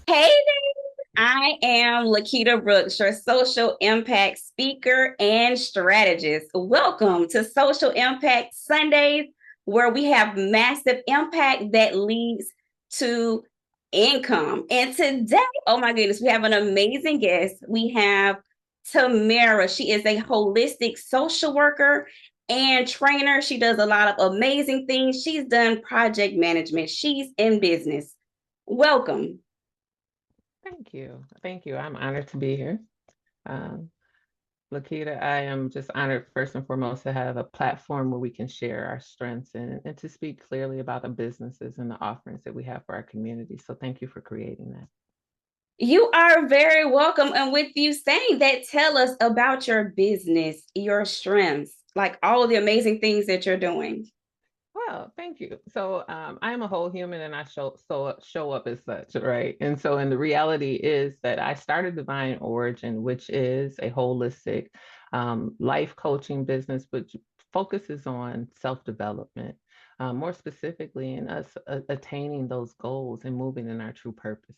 Hey there, I am Lakita Brooks, your social impact speaker and strategist. Welcome to Social Impact Sundays, where we have massive impact that leads to income. And today, oh my goodness, we have an amazing guest. We have Tamara. She is a holistic social worker and trainer. She does a lot of amazing things. She's done project management, she's in business. Welcome. Thank you. Thank you. I'm honored to be here. Um, Lakita, I am just honored first and foremost to have a platform where we can share our strengths and to speak clearly about the businesses and the offerings that we have for our community. So thank you for creating that. You are very welcome. And with you saying that, tell us about your business, your strengths, like all of the amazing things that you're doing. Well, thank you. So I am a whole human and I show up as such, right? And the reality is that I started Divine Origin, which is a holistic life coaching business, which focuses on self-development, more specifically in us attaining those goals and moving in our true purpose.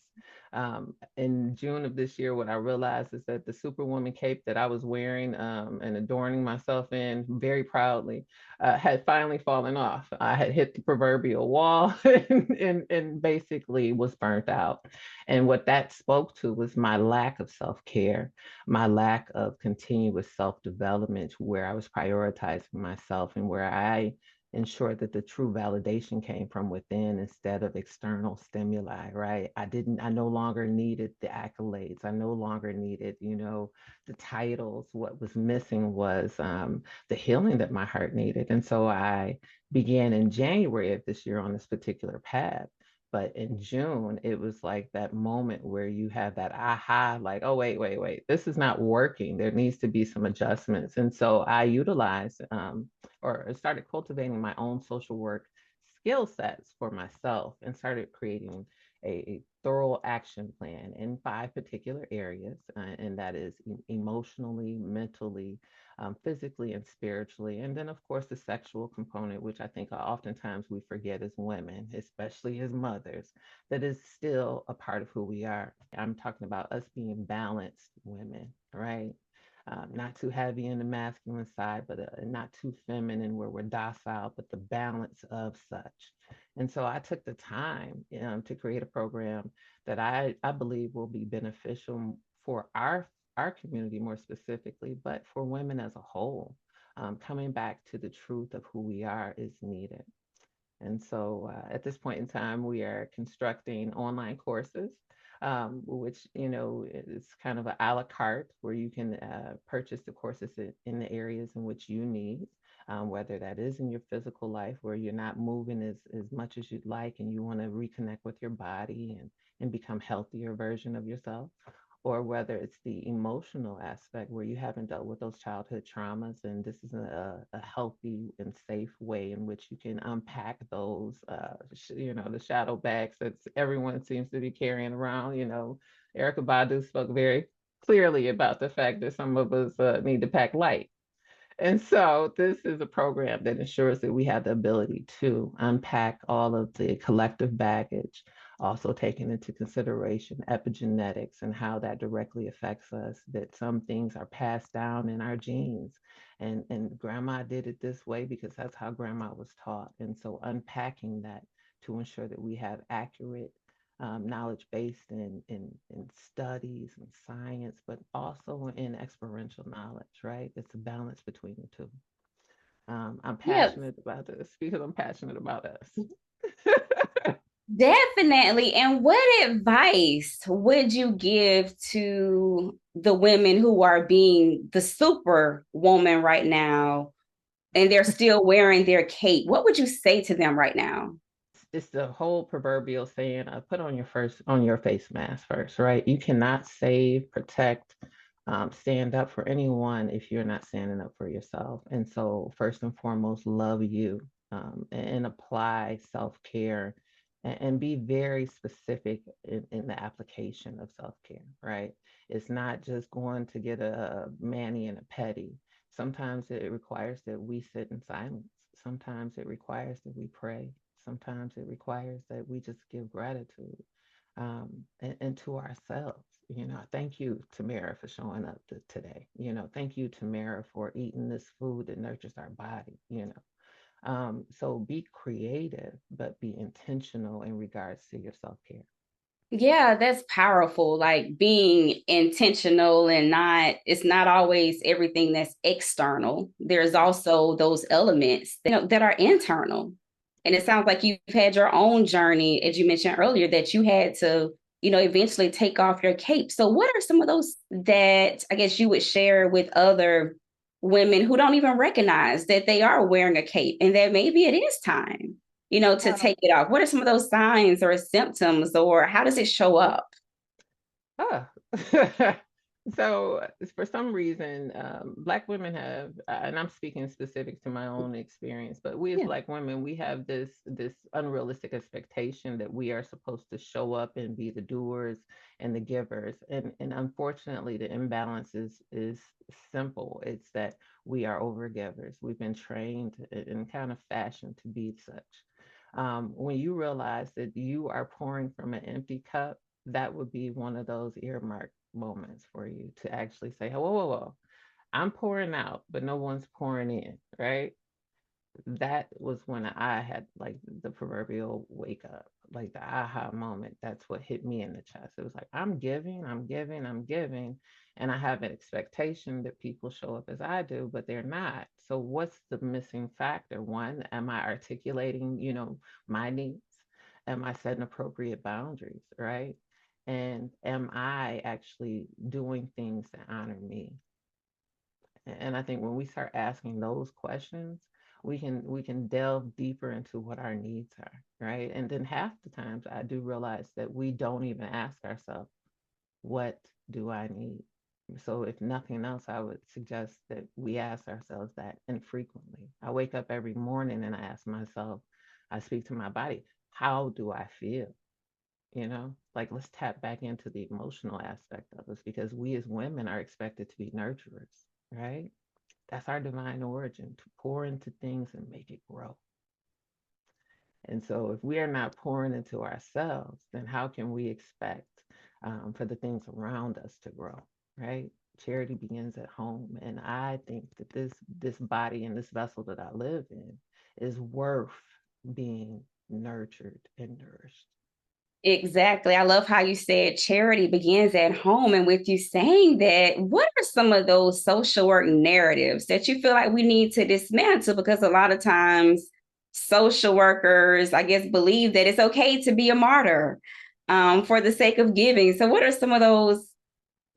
In June of this year, what I realized is that the superwoman cape that I was wearing and adorning myself in very proudly had finally fallen off. I had hit the proverbial wall and basically was burnt out. And what that spoke to was my lack of self care, my lack of continuous self development, where I was prioritizing myself and where I ensured that the true validation came from within instead of external stimuli, right? I no longer needed the accolades. I no longer needed, the titles. What was missing was the healing that my heart needed. And so I began in January of this year on this particular path. But in June, it was like that moment where you have that aha, like, oh, wait, this is not working. There needs to be some adjustments. And so I utilized or started cultivating my own social work skill sets for myself and started creating a thorough action plan in five particular areas, and that is emotionally, mentally, physically, and spiritually. And then, of course, the sexual component, which I think oftentimes we forget as women, especially as mothers, that is still a part of who we are. I'm talking about us being balanced women, right? Not too heavy in the masculine side, but not too feminine where we're docile, but the balance of such. And so I took the time to create a program that I believe will be beneficial for our community more specifically, but for women as a whole. Coming back to the truth of who we are is needed. And so at this point in time, we are constructing online courses, which, is kind of a la carte where you can purchase the courses in the areas in which you need, whether that is in your physical life where you're not moving as much as you'd like and you want to reconnect with your body and become healthier version of yourself, or whether it's the emotional aspect where you haven't dealt with those childhood traumas and this is a healthy and safe way in which you can unpack those the shadow bags that everyone seems to be carrying around. Erica Badu spoke very clearly about the fact that some of us need to pack light, and so this is a program that ensures that we have the ability to unpack all of the collective baggage, also taking into consideration epigenetics and how that directly affects us, that some things are passed down in our genes. And grandma did it this way because that's how grandma was taught. And so unpacking that to ensure that we have accurate knowledge based in studies and science, but also in experiential knowledge, right? It's a balance between the two. I'm Yeah, passionate about this because I'm passionate about us. definitely. And what advice would you give to the women who are being the super woman right now and they're still wearing their cape? What would you say to them right now? It's the whole proverbial saying, put on your face mask first, right? You cannot save, protect, stand up for anyone if you're not standing up for yourself. And so, first and foremost, love you, and apply self care and be very specific in the application of self care, right? It's not just going to get a mani and a pedi. Sometimes it requires that we sit in silence. Sometimes it requires that we pray. Sometimes it requires that we just give gratitude. and to ourselves. Thank you, Tamara, for showing up today. Thank you, Tamara, for eating this food that nurtures our body. So be creative, but be intentional in regards to your self-care. Yeah, that's powerful. Like being intentional and it's not always everything that's external. There's also those elements that are internal. And it sounds like you've had your own journey, as you mentioned earlier, that you had to, eventually take off your cape. So, what are some of those that I guess you would share with other women who don't even recognize that they are wearing a cape and that maybe it is time? To take it off? What are some of those signs or symptoms, or how does it show up? Oh. So for some reason, Black women have, and I'm speaking specific to my own experience, but we as Yeah. Black women, we have this unrealistic expectation that we are supposed to show up and be the doers and the givers. And unfortunately, the imbalance is simple. It's that we are overgivers. We've been trained and kind of fashioned to be such. When you realize that you are pouring from an empty cup, that would be one of those earmarked moments for you to actually say, whoa, whoa, whoa, I'm pouring out, but no one's pouring in, right? That was when I had like the proverbial wake up, like the aha moment. That's what hit me in the chest. It was like, I'm giving, I'm giving, I'm giving. And I have an expectation that people show up as I do, but they're not. So what's the missing factor? One, am I articulating, my needs? Am I setting appropriate boundaries, right? And am I actually doing things that honor me? And I think when we start asking those questions, we can delve deeper into what our needs are, right? And then half the times I do realize that we don't even ask ourselves, what do I need? So if nothing else, I would suggest that we ask ourselves that infrequently. I wake up every morning and I ask myself, I speak to my body, how do I feel? Like let's tap back into the emotional aspect of us because we as women are expected to be nurturers, right? That's our divine origin, to pour into things and make it grow. And so, if we are not pouring into ourselves, then how can we expect for the things around us to grow, right? Charity begins at home, and I think that this body and this vessel that I live in is worth being nurtured and nourished. Exactly. I love how you said charity begins at home. And with you saying that, what are some of those social work narratives that you feel like we need to dismantle? Because a lot of times, social workers, I guess, believe that it's okay to be a martyr for the sake of giving. So, what are some of those,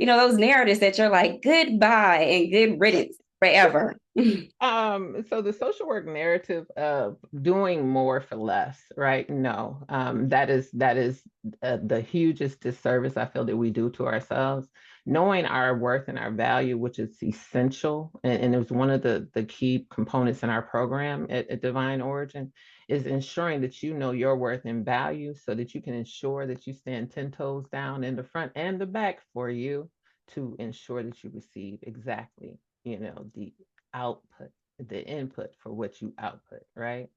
those narratives that you're like, goodbye and good riddance forever? So the social work narrative of doing more for less, right? No, that is the hugest disservice I feel that we do to ourselves. Knowing our worth and our value, which is essential, and it was one of the key components in our program at Divine Origin, is ensuring that you know your worth and value, so that you can ensure that you stand 10 toes down in the front and the back for you to ensure that you receive exactly the output, the input for what you output, right?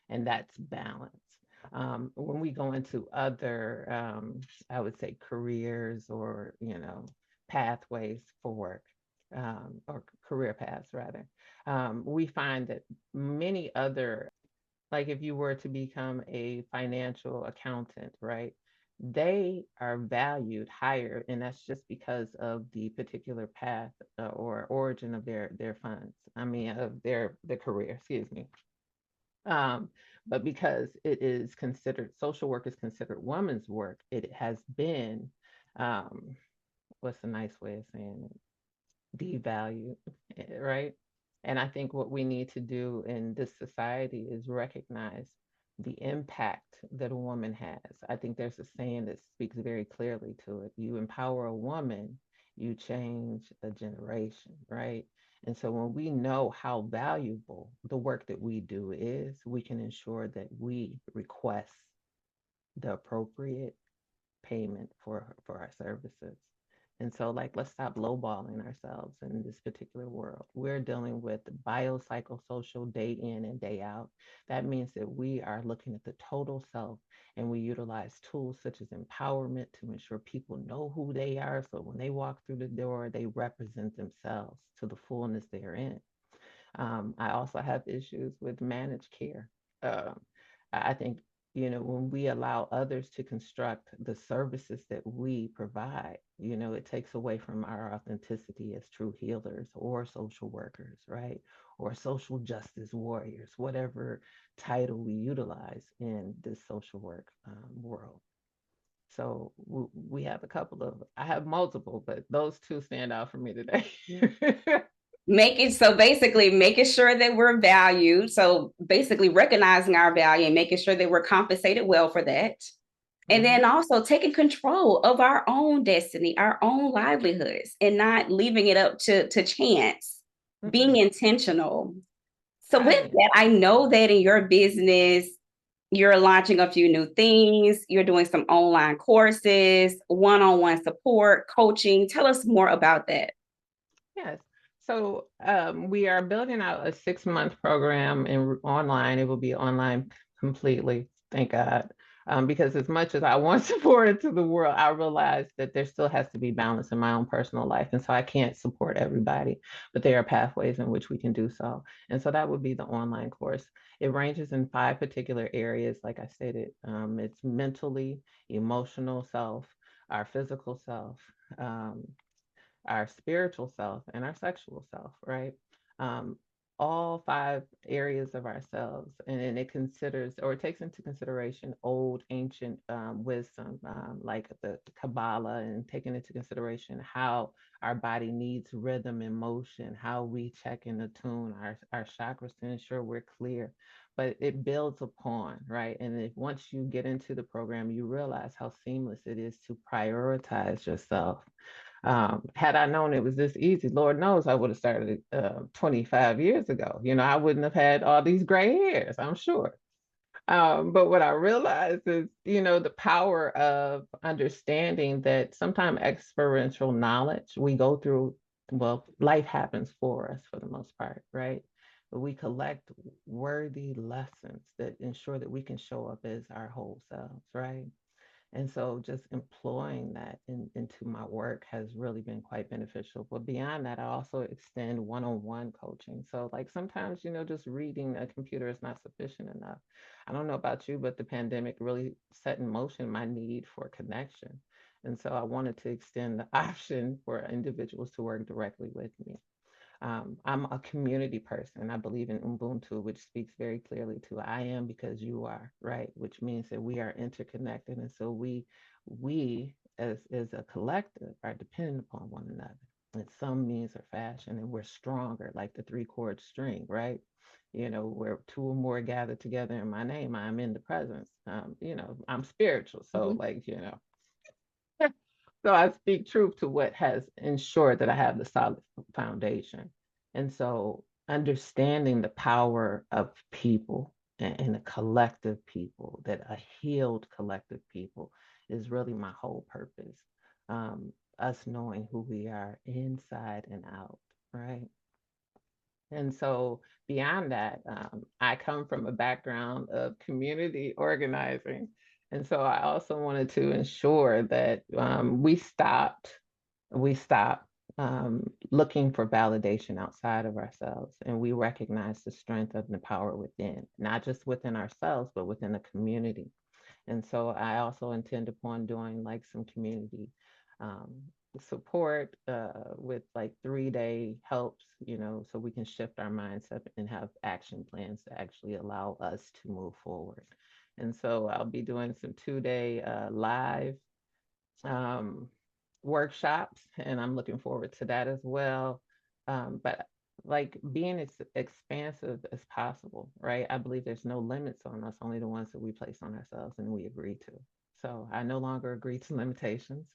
And that's balance. When we go into other, I would say, careers or, pathways for work, or career paths rather, we find that many other, like if you were to become a financial accountant, right? They are valued higher, and that's just because of the particular path or origin of their funds. I mean, of their career. Excuse me. Um, but because it is considered social work is considered woman's work, it has been um, what's a nice way of saying it? Devalue, right? And I think what we need to do in this society is recognize the impact that a woman has. I think there's a saying that speaks very clearly to it. You empower a woman, you change a generation, right? And so when we know how valuable the work that we do is, we can ensure that we request the appropriate payment for our services. And so, like, let's stop lowballing ourselves in this particular world. We're dealing with biopsychosocial day in and day out. That means that we are looking at the total self, and we utilize tools such as empowerment to ensure people know who they are. So when they walk through the door, they represent themselves to the fullness they are in. I also have issues with managed care. Um, I think, when we allow others to construct the services that we provide, it takes away from our authenticity as true healers or social workers, right? Or social justice warriors, whatever title we utilize in this social work world. So we have a couple of, I have multiple, but those two stand out for me today. Making sure that we're valued. So basically recognizing our value and making sure that we're compensated well for that. And then also taking control of our own destiny, our own livelihoods, and not leaving it up to chance, being intentional. So with Right. that, I know that in your business, you're launching a few new things. You're doing some online courses, one-on-one support, coaching. Tell us more about that. Yes. So we are building out a 6-month program in online. It will be online completely, thank God. Because as much as I want to support it to the world, I realize that there still has to be balance in my own personal life. And so I can't support everybody, but there are pathways in which we can do so. And so that would be the online course. It ranges in 5 particular areas. Like I stated, it's mentally, emotional self, our physical self, um, our spiritual self and our sexual self, right? Um, all 5 areas of ourselves, and it considers or it takes into consideration old ancient wisdom, like the Kabbalah, and taking into consideration how our body needs rhythm and motion, how we check and attune our chakras to ensure we're clear. But it builds upon, right? And if once you get into the program, you realize how seamless it is to prioritize yourself. Had I known it was this easy, Lord knows I would have started 25 years ago. I wouldn't have had all these gray hairs, I'm sure. But what I realized is, the power of understanding that sometimes experiential knowledge we go through, well, life happens for us for the most part, right? But we collect worthy lessons that ensure that we can show up as our whole selves, right? And so just employing that into my work has really been quite beneficial. But beyond that, I also extend one-on-one coaching. So like sometimes, just reading a computer is not sufficient enough. I don't know about you, but the pandemic really set in motion my need for connection. And so I wanted to extend the option for individuals to work directly with me. I'm a community person. I believe in Ubuntu, which speaks very clearly to I am because you are, right? Which means that we are interconnected. And so we as a collective are dependent upon one another in some means or fashion. And we're stronger, like the 3-chord string, right? Where 2 or more gathered together in my name, I'm in the presence. I'm spiritual. So Mhm. like, so I speak truth to what has ensured that I have the solid foundation. And so understanding the power of people and a collective people, that a healed collective people is really my whole purpose. Us knowing who we are inside and out, right? And so beyond that, I come from a background of community organizing. And so I also wanted to ensure that we stop looking for validation outside of ourselves, and we recognize the strength of the power within, not just within ourselves, but within the community. And so I also intend upon doing like some community um, support with like 3-day helps, so we can shift our mindset and have action plans to actually allow us to move forward. And so I'll be doing some 2-day live um, workshops, and I'm looking forward to that as well. But like being as expansive as possible, right? I believe there's no limits on us, only the ones that we place on ourselves and we agree to. So I no longer agree to limitations.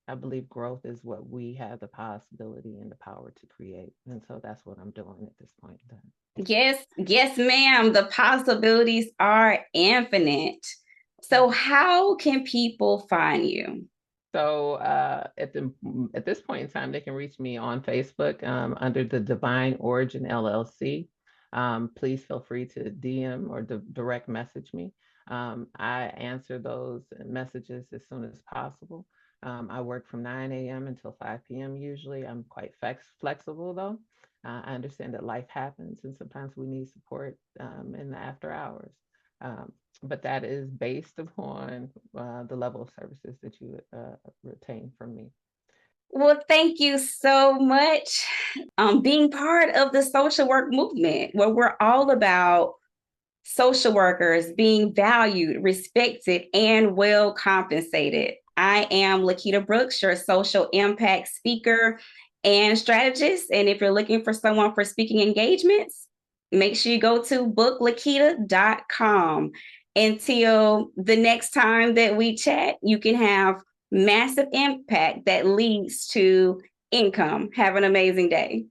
I believe growth is what we have the possibility and the power to create. And so that's what I'm doing at this point in time. Yes, yes, ma'am. The possibilities are infinite. So, how can people find you? So at this point in time, they can reach me on Facebook under the Divine Origin LLC. Please feel free to DM or direct message me. I answer those messages as soon as possible. I work from 9 a.m. until 5 p.m. usually. I'm quite flexible though. I understand that life happens and sometimes we need support in the after hours. But that is based upon the level of services that you retain from me. Well, thank you so much. Being part of the social work movement, where we're all about social workers being valued, respected, and well compensated. I am Lakita Brooks, your social impact speaker and strategist. And if you're looking for someone for speaking engagements, make sure you go to booklakita.com. Until the next time that we chat, you can have massive impact that leads to income. Have an amazing day.